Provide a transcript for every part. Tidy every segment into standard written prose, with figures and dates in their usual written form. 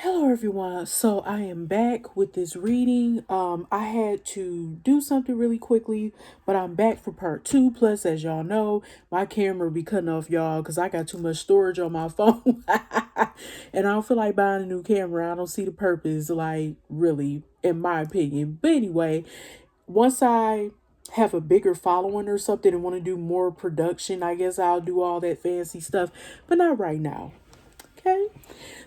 Hello everyone. So I am back with this reading. I had to do something really quickly, but I'm back for part two. Plus, as y'all know, my camera be cutting off y'all because I got too much storage on my phone. And I don't feel like buying a new camera. I don't see the purpose, like really, in my opinion. But anyway, once I have a bigger following or something and want to do more production, I guess I'll do all that fancy stuff, but not right now. Okay.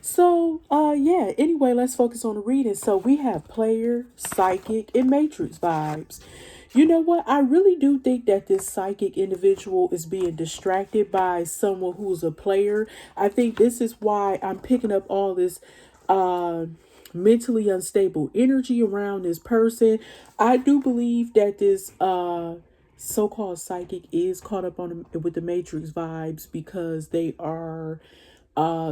So, yeah, anyway, let's focus on the reading. So we have player, psychic, and matrix vibes. You know what? I really do think that this psychic individual is being distracted by someone who's a player. I think this is why I'm picking up all this uh mentally unstable energy around this person. I do believe that this so-called psychic is caught up on with the matrix vibes because they are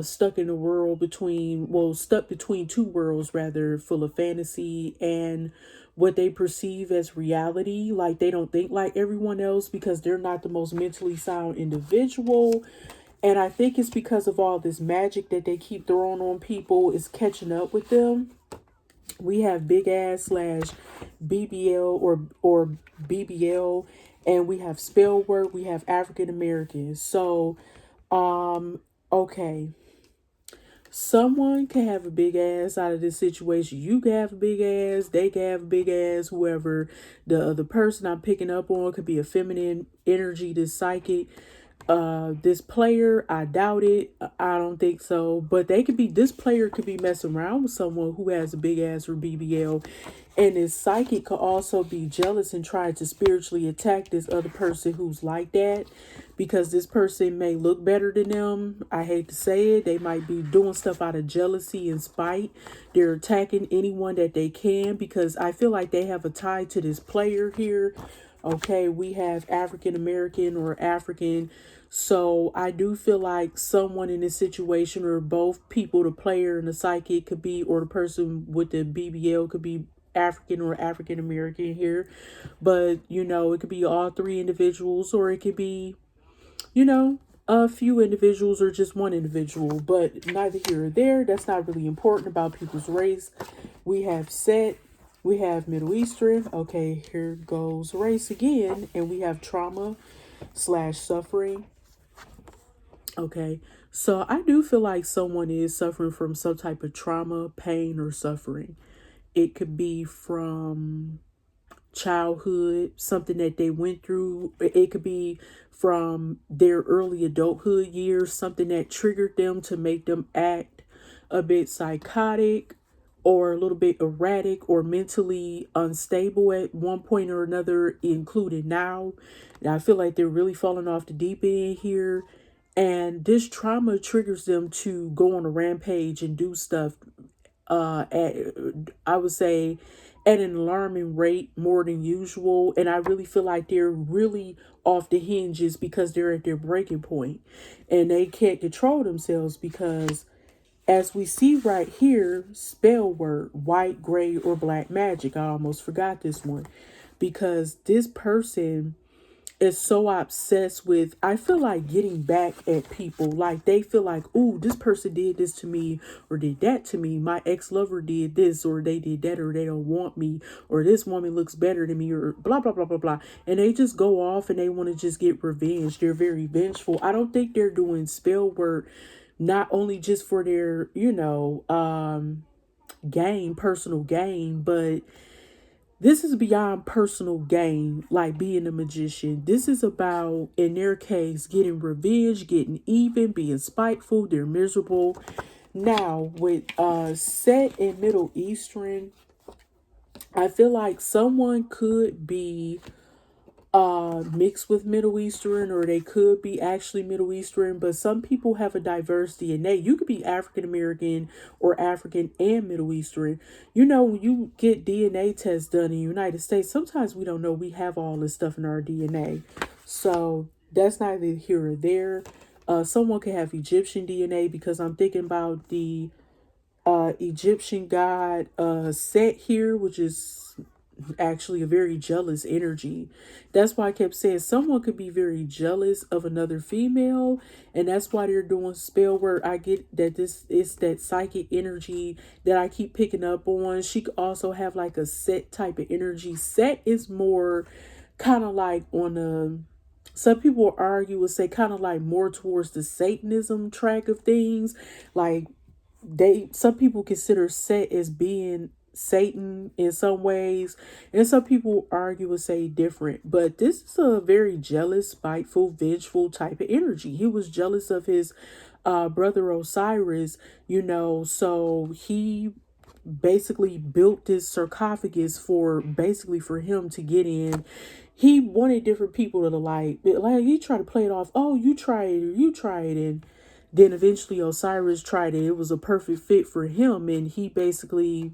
stuck in a world between, well, stuck between two worlds rather, full of fantasy and what they perceive as reality. Like they don't think like everyone else because they're not the most mentally sound individual. And I think it's because of all this magic that they keep throwing on people is catching up with them. We have big ass slash BBL or BBL, and we have spell work, we have African Americans. So okay, someone can have a big ass out of this situation. You can have a big ass, they can have a big ass, whoever. The other person I'm picking up on could be a feminine energy, this psychic. This player, I doubt it. I don't think so. But they could be, this player could be messing around with someone who has a big ass or BBL. And this psychic could also be jealous and try to spiritually attack this other person who's like that because this person may look better than them. I hate to say it. They might be doing stuff out of jealousy and spite. They're attacking anyone that they can because I feel like they have a tie to this player here. Okay, we have African American or African. So I do feel like someone in this situation, or both people, the player and the psychic could be, or the person with the BBL could be African or African American here. But, you know, it could be all three individuals, or it could be, you know, a few individuals or just one individual. But neither here or there. That's not really important about people's race. We have set. We have Middle Eastern. Okay, here goes race again. And we have trauma slash suffering. Okay, so I do feel like someone is suffering from some type of trauma, pain, or suffering. It could be from childhood, something that they went through. It could be from their early adulthood years, something that triggered them to make them act a bit psychotic or a little bit erratic or mentally unstable at one point or another, including now. And I feel like they're really falling off the deep end here. And this trauma triggers them to go on a rampage and do stuff at, I would say, at an alarming rate more than usual. And I really feel like they're really off the hinges because they're at their breaking point and they can't control themselves because, as we see right here, spell word, white, gray, or black magic. I almost forgot this one because this person is so obsessed with, I feel like, getting back at people. Like they feel like, ooh, this person did this to me or did that to me. My ex-lover did this or they did that, or they don't want me, or this woman looks better than me, or blah blah blah blah blah. And they just go off and they want to just get revenge. They're very vengeful. I don't think they're doing spell work not only just for their, gain, personal gain, but this is beyond personal gain, like being a magician. This is about, in their case, getting revenge, getting even, being spiteful. They're miserable. Now, with set in Middle Eastern, I feel like someone could be mixed with Middle Eastern, or they could be actually Middle Eastern, but some people have a diverse DNA. You could be African American or African and Middle Eastern. You know, when you get DNA tests done in the United States, sometimes we don't know we have all this stuff in our DNA. So that's neither here or there. Someone could have Egyptian DNA because I'm thinking about the Egyptian god Set here, which is actually a very jealous energy. That's why I kept saying someone could be very jealous of another female, and that's why they're doing spell work. I get that this is that psychic energy that I keep picking up on. She could also have like a set type of energy. Set is more kind of like on a, some people argue would say kind of like more towards the Satanism track of things. Like some people consider Set as being Satan in some ways, and some people argue and say different. But this is a very jealous, spiteful, vengeful type of energy. He was jealous of his brother Osiris, so he basically built this sarcophagus for basically for him to get in. He wanted different people to like he tried to play it off, oh, you try it, or you try it, and then eventually Osiris tried it. It was a perfect fit for him, and he basically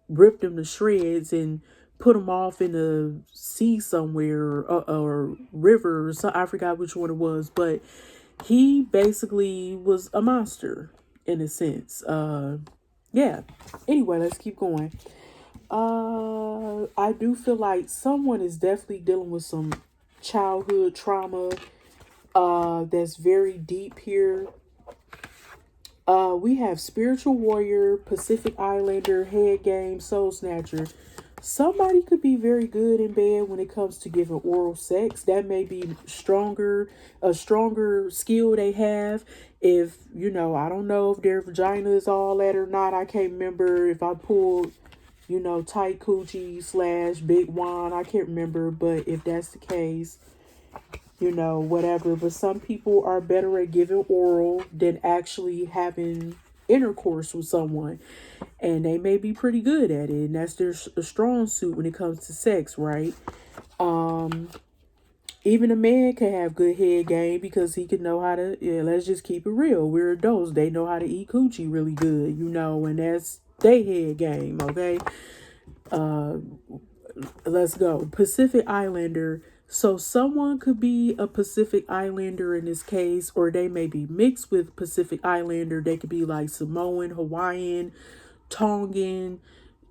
ripped him to shreds and put him off in the sea somewhere, or river, or so, I forgot which one it was, but he basically was a monster in a sense. Yeah. Anyway, let's keep going. I do feel like someone is definitely dealing with some childhood trauma that's very deep here. We have spiritual warrior, Pacific Islander, head game, soul snatcher. Somebody could be very good in bed when it comes to giving oral sex. That may be a stronger skill they have. If, I don't know if their vagina is all that or not. I can't remember if I pulled, tight coochie / big wand. I can't remember, but if that's the case, whatever. But some people are better at giving oral than actually having intercourse with someone, and they may be pretty good at it, and that's their strong suit when it comes to sex, right? Even a man can have good head game because he can know how to, let's just keep it real, we're adults, they know how to eat coochie really good, and that's their head game. Okay, let's go. Pacific Islander. So someone could be a Pacific Islander in this case, or they may be mixed with Pacific Islander. They could be like Samoan, Hawaiian, Tongan,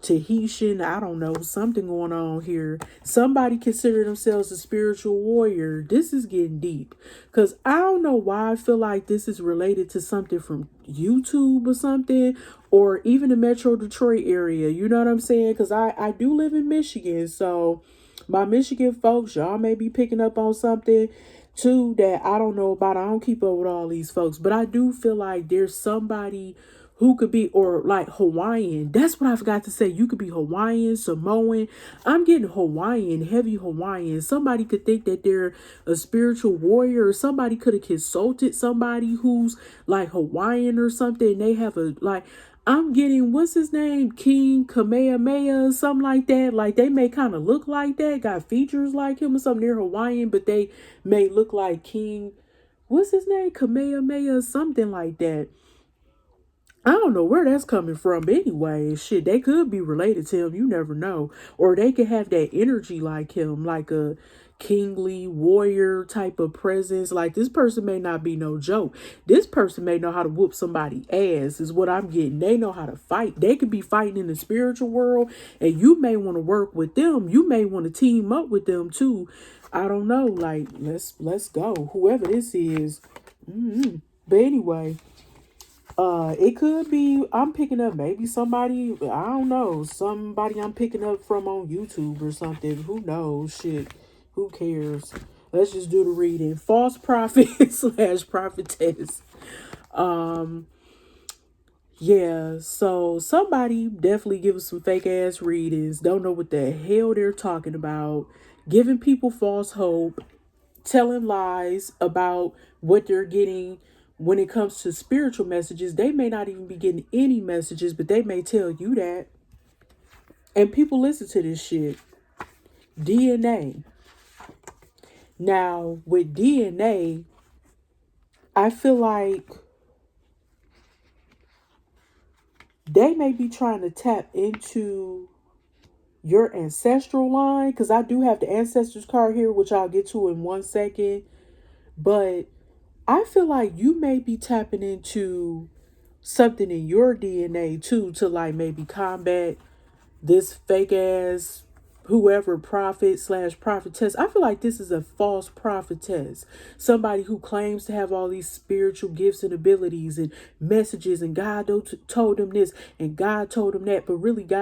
Tahitian. I don't know, something going on here. Somebody consider themselves a spiritual warrior. This is getting deep because I don't know why I feel like this is related to something from YouTube or something, or even the Metro Detroit area. You know what I'm saying? Because I do live in Michigan, so my Michigan folks, y'all may be picking up on something too that I don't know about. I don't keep up with all these folks, but I do feel like there's somebody who could be, or like Hawaiian. That's what I forgot to say. You could be Hawaiian, Samoan. I'm getting Hawaiian, heavy Hawaiian. Somebody could think that they're a spiritual warrior, or somebody could have consulted somebody who's like Hawaiian or something. They have a, like, I'm getting, what's his name? King Kamehameha, something like that. Like, they may kind of look like that, got features like him or something. They're Hawaiian, but they may look like King, what's his name? Kamehameha, something like that. I don't know where that's coming from, but anyway, shit, they could be related to him. You never know. Or they could have that energy like him, like a kingly warrior type of presence. Like, this person may not be no joke. This person may know how to whoop somebody ass, is what I'm getting. They know how to fight. They could be fighting in the spiritual world, and you may want to work with them. You may want to team up with them too. I don't know. Like, let's go. Whoever this is. But anyway. It could be I'm picking up maybe somebody, I don't know, somebody I'm picking up from on YouTube or something. Who knows? Shit. Who cares? Let's just do the reading. False prophet / prophetess. Yeah, so somebody definitely give us some fake ass readings. Don't know what the hell they're talking about. Giving people false hope, telling lies about what they're getting when it comes to spiritual messages. They may not even be getting any messages, but they may tell you that. And people listen to this shit. DNA. Now, with DNA, I feel like they may be trying to tap into your ancestral line, because I do have the ancestors card here, which I'll get to in 1 second. But I feel like you may be tapping into something in your DNA too, to like maybe combat this fake ass whoever prophet slash prophetess. I feel like this is a false prophetess. Somebody who claims to have all these spiritual gifts and abilities and messages, and God told them this and God told them that, but really God